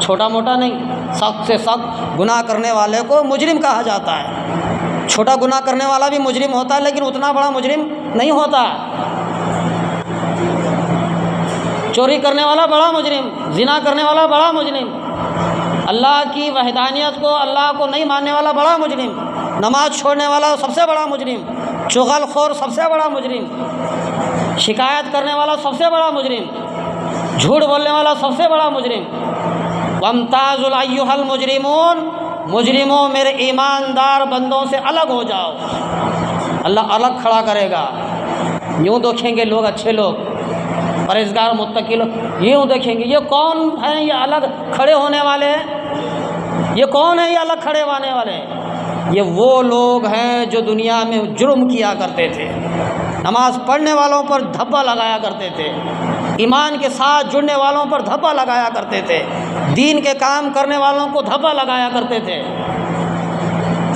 چھوٹا موٹا نہیں، سخت سے سخت گناہ کرنے والے کو مجرم کہا جاتا ہے۔ چھوٹا گناہ کرنے والا بھی مجرم ہوتا ہے، لیکن اتنا بڑا مجرم نہیں ہوتا۔ چوری کرنے والا بڑا مجرم، زنا کرنے والا بڑا مجرم، اللہ کی وحدانیت کو، اللہ کو نہیں ماننے والا بڑا مجرم، نماز چھوڑنے والا سب سے بڑا مجرم، چغل خور سب سے بڑا مجرم، شکایت کرنے والا سب سے بڑا مجرم، جھوٹ بولنے والا سب سے بڑا مجرم۔ وامتازوا ایھا المجرمون، مجرموں میرے ایماندار بندوں سے الگ ہو جاؤ۔ اللہ الگ کھڑا کرے گا، یوں دیکھیں گے لوگ، اچھے لوگ، پرہیزگار متقی لوگ، یوں دیکھیں گے یہ کون ہیں، یہ الگ کھڑے ہونے والے ہیں، یہ کون ہیں یہ الگ کھڑے ہونے والے ہیں؟ یہ وہ لوگ ہیں جو دنیا میں جرم کیا کرتے تھے، نماز پڑھنے والوں پر دھبا لگایا کرتے تھے، ایمان کے ساتھ جڑنے والوں پر دھبا لگایا کرتے تھے، دین کے کام کرنے والوں کو دھبا لگایا کرتے تھے،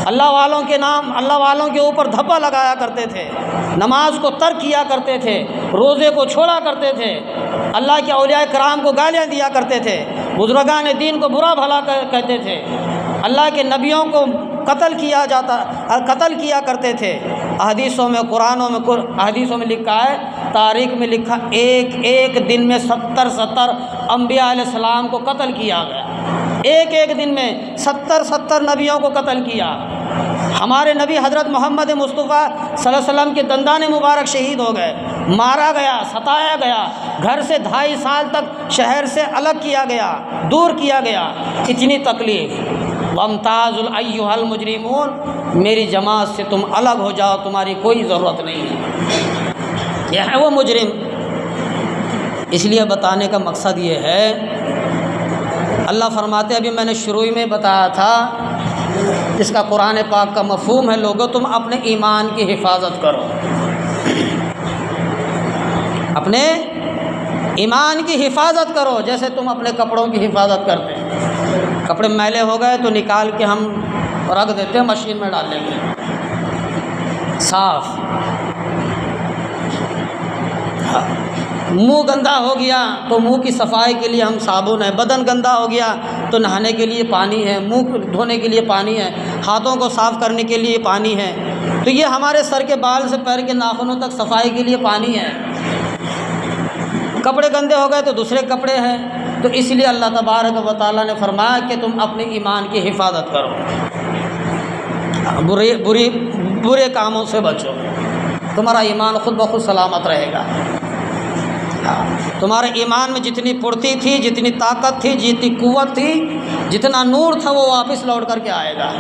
اللہ والوں کے نام، اللہ والوں کے اوپر دھبا لگایا کرتے تھے، نماز کو ترک کیا کرتے تھے، روزے کو چھوڑا کرتے تھے، اللہ کے اولیاء کرام کو گالیاں دیا کرتے تھے، بزرگان دین کو برا بھلا کہتے تھے، اللہ کے نبیوں کو قتل کیا کرتے تھے۔ احادیثوں میں، قرآنوں میں، احادیثوں میں لکھا ہے، تاریخ میں لکھا، ایک دن میں 70 انبیاء علیہ السلام کو قتل کیا گیا، ایک دن میں 70 نبیوں کو قتل کیا۔ ہمارے نبی حضرت محمد مصطفیٰ صلی اللہ علیہ وسلم کے دندان مبارک شہید ہو گئے، مارا گیا، ستایا گیا، گھر سے 2.5 سال تک شہر سے الگ کیا گیا، دور کیا گیا، اتنی تکلیف۔ وامتازوا ایھا المجرمون، میری جماعت سے تم الگ ہو جاؤ، تمہاری کوئی ضرورت نہیں ہے۔ یہ ہے وہ مجرم۔ اس لیے بتانے کا مقصد یہ ہے، اللہ فرماتے ابھی میں نے شروع میں بتایا تھا، اس کا قرآن پاک کا مفہوم ہے لوگوں تم اپنے ایمان کی حفاظت کرو، اپنے ایمان کی حفاظت کرو جیسے تم اپنے کپڑوں کی حفاظت کرتے ہیں۔ کپڑے میلے ہو گئے تو نکال کے ہم رکھ دیتے ہیں، مشین میں ڈال لیں گے صاف۔ منہ گندا ہو گیا تو منہ کی صفائی کے لیے ہم صابن ہے، بدن گندا ہو گیا تو نہانے کے لیے پانی ہے، منہ دھونے کے لیے پانی ہے، ہاتھوں کو صاف کرنے کے لیے پانی ہے، تو یہ ہمارے سر کے بال سے پیر کے ناخنوں تک صفائی کے لیے پانی ہے۔ کپڑے گندے ہو گئے تو دوسرے کپڑے ہیں، تو اس لیے اللہ تبارک و تعالیٰ نے فرمایا کہ تم اپنے ایمان کی حفاظت کرو، برے کاموں سے بچو، تمہارا ایمان خود بخود سلامت رہے گا۔ تمہارے ایمان میں جتنی پھرتی تھی، جتنی طاقت تھی، جتنی قوت تھی، جتنا نور تھا وہ واپس لوٹ کر کے آئے گا۔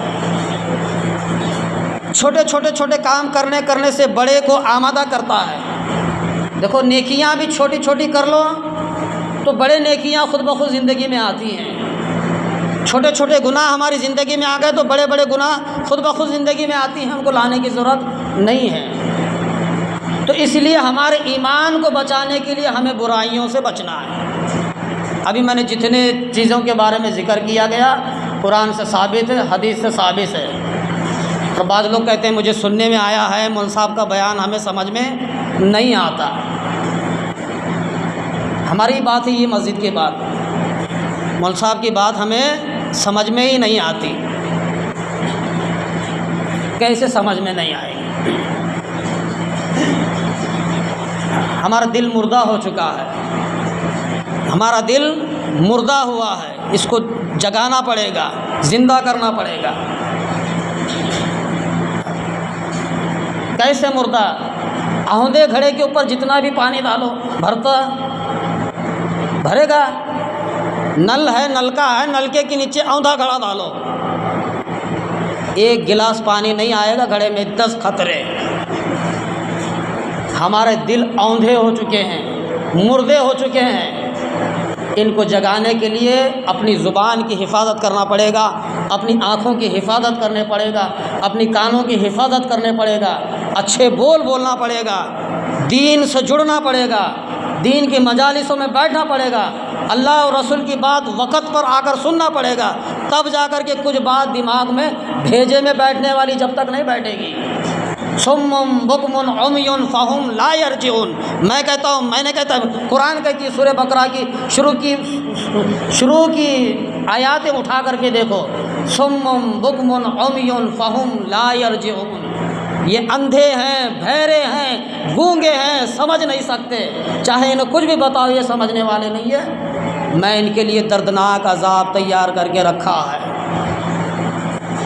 چھوٹے کام کرنے سے بڑے کو آمادہ کرتا ہے۔ دیکھو نیکیاں بھی چھوٹی چھوٹی کر لو تو بڑے نیکیاں خود بخود زندگی میں آتی ہیں۔ چھوٹے گناہ ہماری زندگی میں آ گئے تو بڑے گناہ خود بخود زندگی میں آتی ہیں، ہم کو لانے کی ضرورت نہیں ہے۔ تو اس لیے ہمارے ایمان کو بچانے کے لیے ہمیں برائیوں سے بچنا ہے۔ ابھی میں نے جتنے چیزوں کے بارے میں ذکر کیا گیا قرآن سے ثابت ہے، حدیث سے ثابت ہے۔ اور بعض لوگ کہتے ہیں مجھے سننے میں آیا ہے، مولوی صاحب کا بیان ہمیں سمجھ میں نہیں آتا۔ ہماری بات ہے یہ مسجد کی بات، مولوی صاحب کی بات ہمیں سمجھ میں ہی نہیں آتی۔ کیسے سمجھ میں نہیں آئے گی؟ ہمارا دل مردہ ہو چکا ہے، ہمارا دل مردہ ہوا ہے، اس کو جگانا پڑے گا، زندہ کرنا پڑے گا۔ کیسے مردہ؟ آہندے گھڑے کے اوپر جتنا بھی پانی ڈالو بھرے گا۔ نل ہے، نلکا ہے، نلکے کے نیچے اوندھا گھڑا ڈالو، ایک گلاس پانی نہیں آئے گا، گھڑے میں 10 قطرے۔ ہمارے دل اوندھے ہو چکے ہیں، مردے ہو چکے ہیں۔ ان کو جگانے کے لیے اپنی زبان کی حفاظت کرنا پڑے گا، اپنی آنکھوں کی حفاظت کرنے پڑے گا، اپنی کانوں کی حفاظت کرنے پڑے گا، اچھے بولنا پڑے گا، دین سے جڑنا پڑے گا، دین کی مجالسوں میں بیٹھنا پڑے گا، اللہ اور رسول کی بات وقت پر آ کر سننا پڑے گا، تب جا کر کے کچھ بات دماغ میں بھیجے میں بیٹھنے والی جب تک نہیں بیٹھے گی۔ صم بکم عمی فہم لا یرجعون، میں نے کہتا ہوں قرآن کہتی ہے سورہ بقرہ کی شروع کی آیاتیں اٹھا کر کے دیکھو، صم بکم عمی فہم لا یرجعون، یہ اندھے ہیں، بہرے ہیں، گونگے ہیں، سمجھ نہیں سکتے، چاہے انہیں کچھ بھی بتاؤ یہ سمجھنے والے نہیں ہیں۔ میں ان کے لیے دردناک عذاب تیار کر کے رکھا ہے۔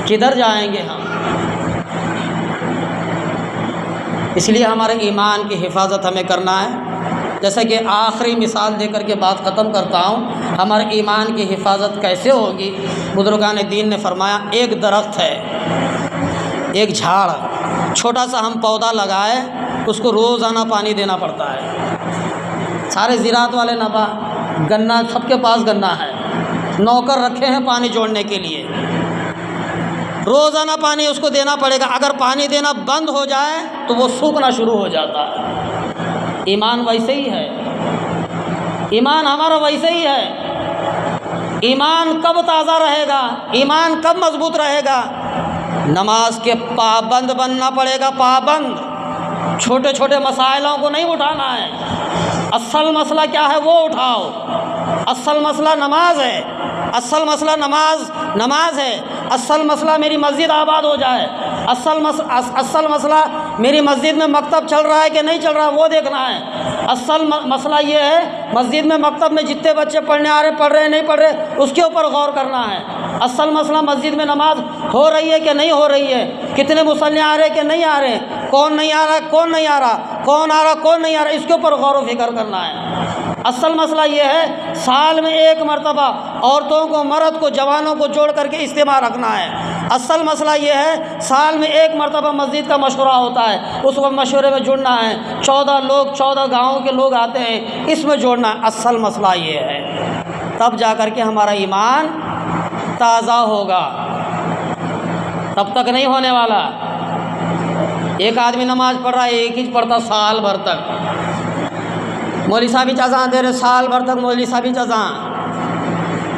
کدھر جائیں گے ہم؟ اس لیے ہمارے ایمان کی حفاظت ہمیں کرنا ہے۔ جیسا کہ آخری مثال دے کر کے بات ختم کرتا ہوں، ہمارے ایمان کی حفاظت کیسے ہوگی؟ بزرگان دین نے فرمایا ایک درخت ہے، ایک جھاڑ، چھوٹا سا ہم پودا لگائے، اس کو روزانہ پانی دینا پڑتا ہے۔ سارے زراعت والے نبا گنا، سب کے پاس گنا ہے، نوکر رکھے ہیں پانی جوڑنے کے لیے، روزانہ پانی اس کو دینا پڑے گا۔ اگر پانی دینا بند ہو جائے تو وہ سوکھنا شروع ہو جاتا ہے۔ ایمان ویسے ہی ہے، ایمان ہمارا ویسے ہی ہے۔ ایمان کب تازہ رہے گا، ایمان کب مضبوط رہے گا؟ نماز کے پابند بننا پڑے گا، پابند۔ چھوٹے مسائلوں کو نہیں اٹھانا ہے، اصل مسئلہ کیا ہے وہ اٹھاؤ۔ اصل مسئلہ نماز ہے، اصل مسئلہ نماز ہے، اصل مسئلہ میری مسجد آباد ہو جائے، اصل مسئلہ میری مسجد میں مکتب چل رہا ہے کہ نہیں چل رہا وہ دیکھنا ہے۔ اصل مسئلہ یہ ہے مسجد میں مکتب میں جتنے بچے پڑھنے آ رہے پڑھ رہے نہیں پڑھ رہے اس کے اوپر غور کرنا ہے۔ اصل مسئلہ مسجد میں نماز ہو رہی ہے کہ نہیں ہو رہی ہے، کتنے مصلی آ رہے کہ نہیں آ رہے، کون نہیں آ رہا کون نہیں آ رہا، کون آ رہا کون نہیں آ رہا، اس کے اوپر غور و فکر کرنا ہے۔ اصل مسئلہ یہ ہے سال میں ایک مرتبہ عورتوں کو، مرد کو، جوانوں کو جوڑ کر کے اجتماع رکھنا ہے۔ اصل مسئلہ یہ ہے سال میں ایک مرتبہ مسجد کا مشورہ ہوتا ہے، اس وقت مشورے میں جڑنا ہے، 14 گاؤں کے لوگ آتے ہیں، اس میں جوڑنا ہے۔ اصل مسئلہ یہ ہے۔ تب جا کر کے ہمارا ایمان تازہ ہوگا، تب تک نہیں ہونے والا۔ ایک آدمی نماز پڑھ رہا ہے، ایک ہی پڑھتا سال بھر تک، مولوی صاحب ہی جزاں دے رہے سال بھر تک، مولوی صاحب ہی جزاں۔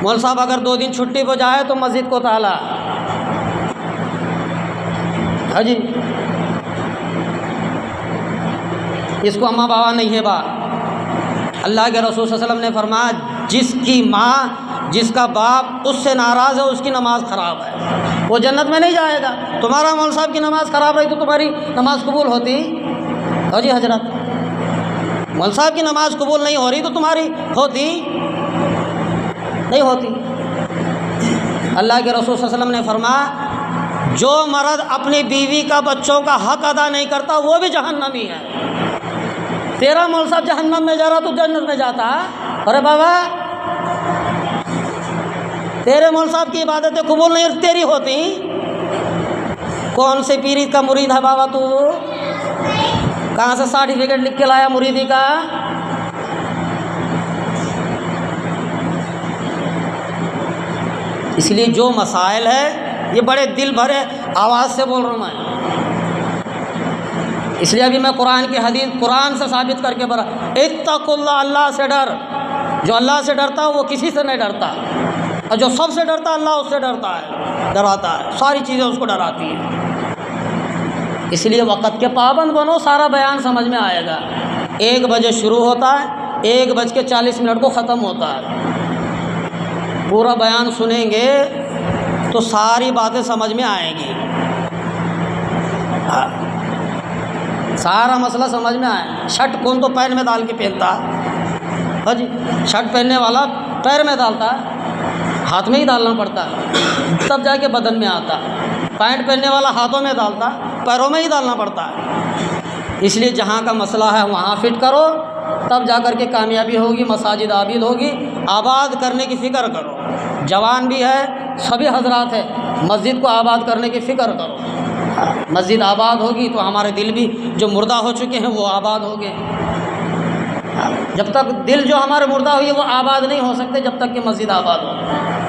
مول صاحب اگر 2 دن چھٹی پہ جائے تو مسجد کو تالا، ہاں جی، اس کو اماں بابا نہیں ہے با۔ اللہ کے رسول صلی اللہ علیہ وسلم نے فرمایا جس کی ماں جس کا باپ اس سے ناراض ہے اس کی نماز خراب ہے، وہ جنت میں نہیں جائے گا۔ تمہارا مول صاحب کی نماز خراب رہی تو تمہاری نماز قبول ہوتی؟ ہاں جی حضرت، مول صاحب کی نماز قبول نہیں ہو رہی تو تمہاری ہوتی؟ نہیں ہوتی۔ اللہ کے رسول صلی اللہ علیہ وسلم نے فرمایا جو مرد اپنی بیوی کا بچوں کا حق ادا نہیں کرتا وہ بھی جہنمی ہے۔ تیرا مول صاحب جہنم میں جا رہا تو جنت میں جاتا؟ ارے بابا تیرے مول صاحب کی عبادتیں قبول نہیں تیری ہوتی؟ کون سے پیری کا مرید ہے بابا تو؟ کہاں سے سرٹیفکیٹ لکھ کے لایا مریدی کا؟ اس لیے جو مسائل ہے یہ بڑے دل بھرے آواز سے بول رہا ہوں میں، اس لیے ابھی میں قرآن کی حدیث قرآن سے ثابت کر کے بڑا اتقوا اللہ، اللہ سے ڈر۔ جو اللہ سے ڈرتا ہے وہ کسی سے نہیں ڈرتا، اور جو سب سے ڈرتا ہے اللہ اس سے ڈرتا ہے، ڈراتا ہے، ساری چیزیں اس کو ڈراتی ہیں۔ اس لیے وقت کے پابند بنو، سارا بیان سمجھ میں آئے گا۔ 1 بجے شروع ہوتا ہے، 1:40 کو ختم ہوتا ہے۔ پورا بیان سنیں گے تو ساری باتیں سمجھ میں آئیں گی، سارا مسئلہ سمجھ میں آئے۔ شرٹ کون تو پیر میں ڈال کے پہنتا؟ ہاں جی، شرٹ پہننے والا پیر میں ڈالتا ہے، ہاتھ میں ہی ڈالنا پڑتا ہے تب جا کے بدن میں آتا۔ پینٹ پہننے والا ہاتھوں میں ڈالتا، پیروں میں ہی ڈالنا پڑتا ہے۔ اس لیے جہاں کا مسئلہ ہے وہاں فٹ کرو، تب جا کر کے کامیابی ہوگی، مساجد عابد ہوگی۔ آباد کرنے کی فکر کرو، جوان بھی ہے، سبھی حضرات ہیں، مسجد کو آباد کرنے کی فکر کرو۔ مسجد آباد ہوگی تو ہمارے دل بھی جو مردہ ہو چکے ہیں وہ آباد ہو گئے۔ جب تک دل جو ہمارے مردہ ہوئی ہے وہ آباد نہیں ہو سکتے جب تک کہ مسجد آباد ہو۔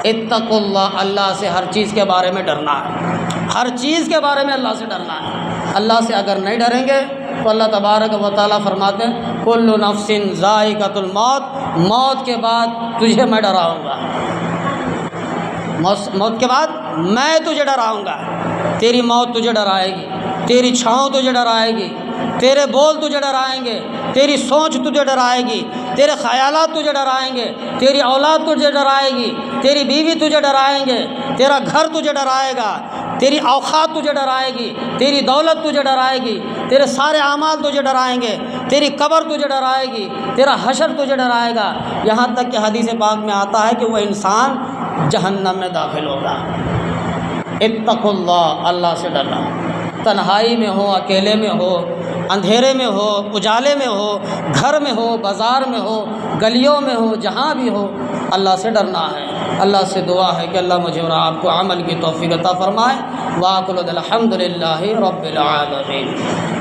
اتقوا اللہ، اللہ سے ہر چیز کے بارے میں ڈرنا ہے، ہر چیز کے بارے میں اللہ سے ڈرنا ہے۔ اللہ سے اگر نہیں ڈریں گے تو اللہ تبارک و تعالیٰ فرماتے ہیں کل نفس ذائقۃ الموت، موت کے بعد تجھے میں ڈراؤں گا، موت کے بعد میں تجھے ڈراؤں گا۔ تیری موت تجھے ڈرائے گی، تیری چھاؤں تجھے ڈرائے گی، تیرے بول تجھے ڈرائیں گے، تیری سوچ تجھے ڈرائے گی، تیرے خیالات تجھے ڈرائیں گے، تیری اولاد تجھے ڈرائے گی، تیری بیوی تجھے ڈرائیں گے، تیرا گھر تجھے ڈرائے گا، تیری اوقات تجھے ڈرائے گی، تیری دولت تجھے ڈرائے گی، تیرے سارے اعمال تجھے ڈرائیں گے، تیری قبر تجھے ڈرائے گی، تیرا حشر تجھے ڈرائے گا، یہاں تک کہ حدیث پاک میں آتا ہے کہ وہ انسان جہنم میں داخل ہوگا۔ اتقوا اللہ، اللہ سے ڈرنا، تنہائی میں ہو، اکیلے میں ہو، اندھیرے میں ہو، اجالے میں ہو، گھر میں ہو، بازار میں ہو، گلیوں میں ہو، جہاں بھی ہو، اللہ سے ڈرنا ہے۔ اللہ سے دعا ہے کہ اللہ مجھے اور آپ کو عمل کی توفیق عطا فرمائے۔ وآخر الحمد للہ رب العالمین۔